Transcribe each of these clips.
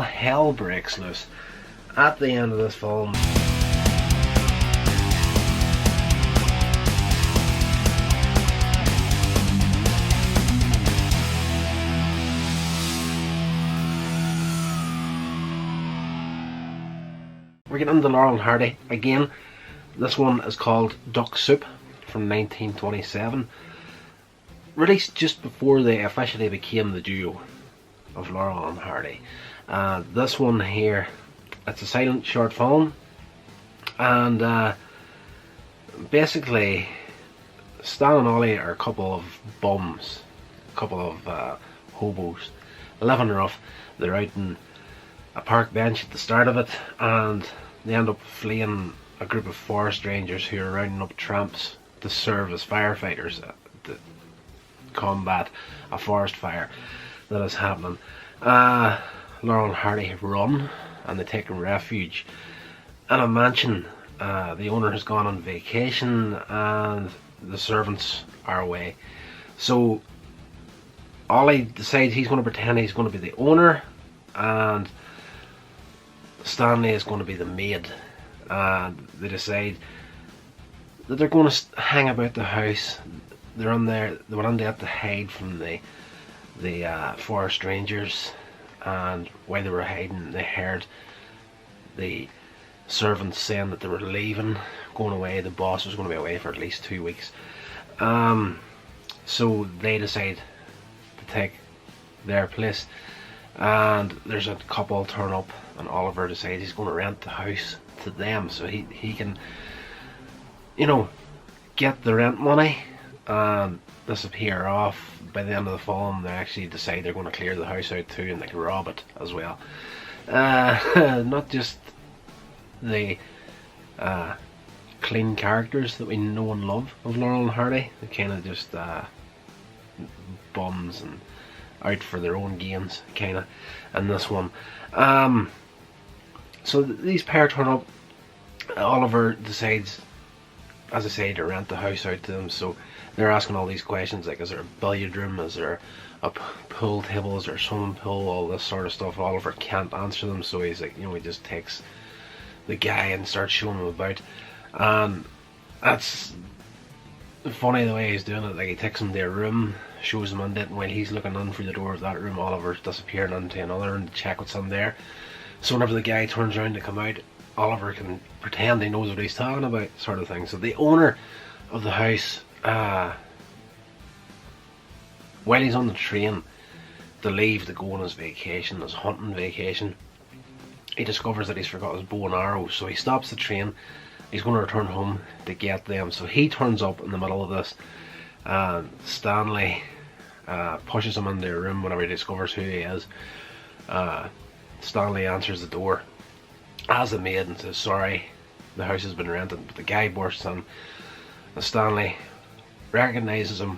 all hell breaks loose at the end of this film. We're getting into Laurel and Hardy again. This one is called Duck Soup from 1927. Released just before they officially became the duo of Laurel and Hardy. This one here, it's a silent short film, and basically Stan and Ollie are a couple of bums, a couple of hobos, living rough. They're out in a park bench at the start of it, and they end up fleeing a group of forest rangers who are rounding up tramps to serve as firefighters to combat a forest fire that is happening. Laurel and Hardy run, and they take refuge in a mansion. The owner has gone on vacation and the servants are away, so Ollie decides he's going to pretend he's going to be the owner, and Stanley is going to be the maid. They decide that they're going to hang about the house. They went in there to hide from the forest rangers, and while they were hiding, they heard the servants saying that they were leaving, going away. The boss was going to be away for at least 2 weeks. So they decide to take their place, and there's a couple turn up, and Oliver decides he's going to rent the house to them so he can, you know, get the rent money and disappear off. By the end of the film, they actually decide they're going to clear the house out too, and they can rob it as well. Not just the clean characters that we know and love of Laurel and Hardy, they're kind of just bums and out for their own gains, kind of, in this one. So these pair turn up. Oliver decides, as I say, to rent the house out to them, so they're asking all these questions like, is there a billiard room, is there a pool table, is there a swimming pool, all this sort of stuff. Oliver can't answer them, so he's like, he just takes the guy and starts showing him about, and that's funny the way he's doing it. Like, he takes him to a room, shows him in it, and while he's looking in through the door of that room, Oliver's disappearing into another room to check what's in there. So whenever the guy turns around to come out, Oliver can pretend he knows what he's talking about, sort of thing. So the owner of the house, while he's on the train to leave to go on his vacation, his hunting vacation, he discovers that he's forgot his bow and arrow. So he stops the train. He's going to return home to get them. So he turns up in the middle of this, and Stanley pushes him into a room whenever he discovers who he is. Stanley answers the door as a maid and says, sorry, the house has been rented. But the guy bursts in, and Stanley recognises him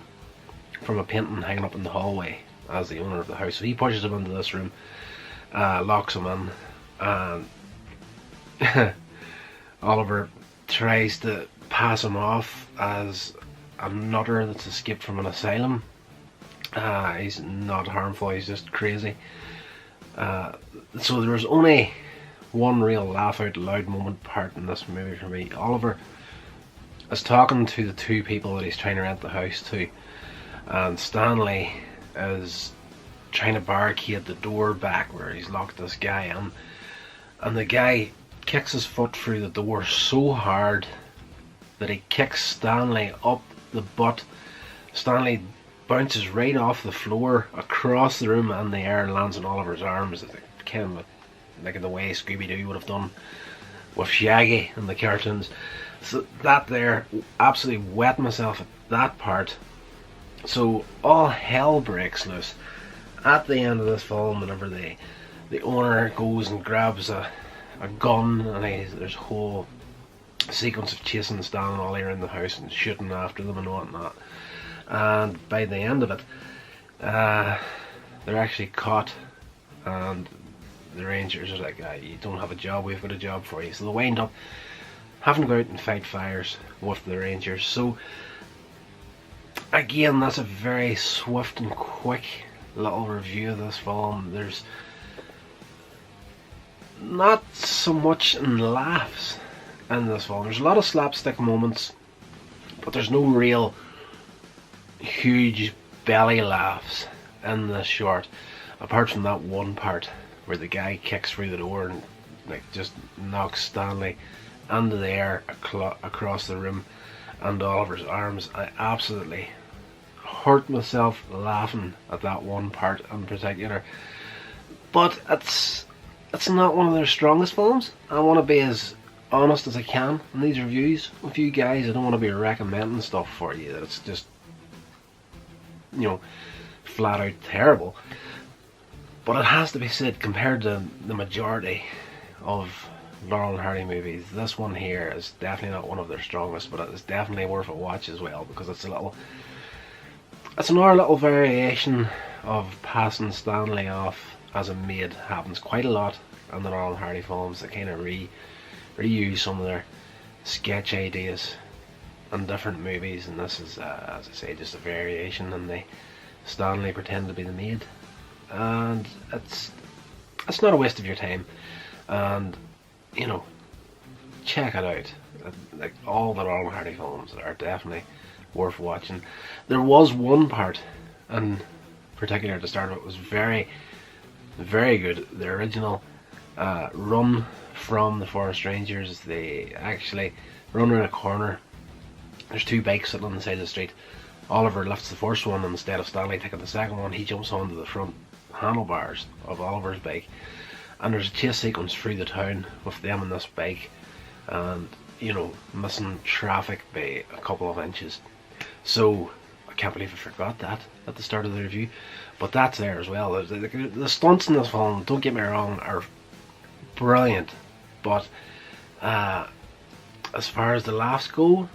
from a painting hanging up in the hallway as the owner of the house. So he pushes him into this room, locks him in, and Oliver tries to pass him off as a nutter that's escaped from an asylum. He's not harmful, he's just crazy. So there was only one real laugh out loud moment part in this movie for me. Oliver is talking to the two people that he's trying to rent the house to, and Stanley is trying to barricade the door back where he's locked this guy in, and the guy kicks his foot through the door so hard that he kicks Stanley up the butt. Stanley bounces right off the floor across the room and the air and lands on Oliver's arms. It's kind of like in the way Scooby-Doo would have done with Shaggy in the cartoons. So that there, absolutely wet myself at that part. So all hell breaks loose at the end of this film whenever the owner goes and grabs a gun, and there's a whole sequence of chasing Stan and Ollie around the house and shooting after them and whatnot. And by the end of it, they're actually caught, and the rangers are like, you don't have a job, we've got a job for you. So they wind up having to go out and fight fires with the rangers. So again, that's a very swift and quick little review of this film. There's not so much in laughs in this film. There's a lot of slapstick moments, but there's no real huge belly laughs in this short, apart from that one part where the guy kicks through the door and like just knocks Stanley into the air across the room and Oliver's arms. I absolutely hurt myself laughing at that one part in particular. But it's not one of their strongest films. I want to be as honest as I can in these reviews with you guys. I don't want to be recommending stuff for you that it's just, you know, flat out terrible. But it has to be said, compared to the majority of Laurel and Hardy movies, this one here is definitely not one of their strongest, but it's definitely worth a watch as well, because it's another little variation of passing Stanley off as a maid. Happens quite a lot in the Laurel and Hardy films. They kind of reuse some of their sketch ideas in different movies, and this is, as I say, just a variation, and Stanley pretend to be the maid, and it's not a waste of your time, and you know, check it out. Like, all the Laurel and Hardy films are definitely worth watching. There was one part in particular at the start of it was very, very good. The original run from the forest rangers. They actually run around a corner. There's two bikes sitting on the side of the street. Oliver lifts the first one, and instead of Stanley taking the second one, he jumps onto the front handlebars of Oliver's bike, and there's a chase sequence through the town with them on this bike, and you know, missing traffic by a couple of inches. So I can't believe I forgot that at the start of the review, but that's there as well. The stunts in this film, don't get me wrong, are brilliant, but as far as the laughs go,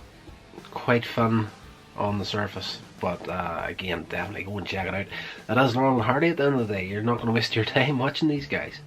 quite fun on the surface. But again, definitely go and check it out. That is Laurel and Hardy at the end of the day. You're not going to waste your time watching these guys.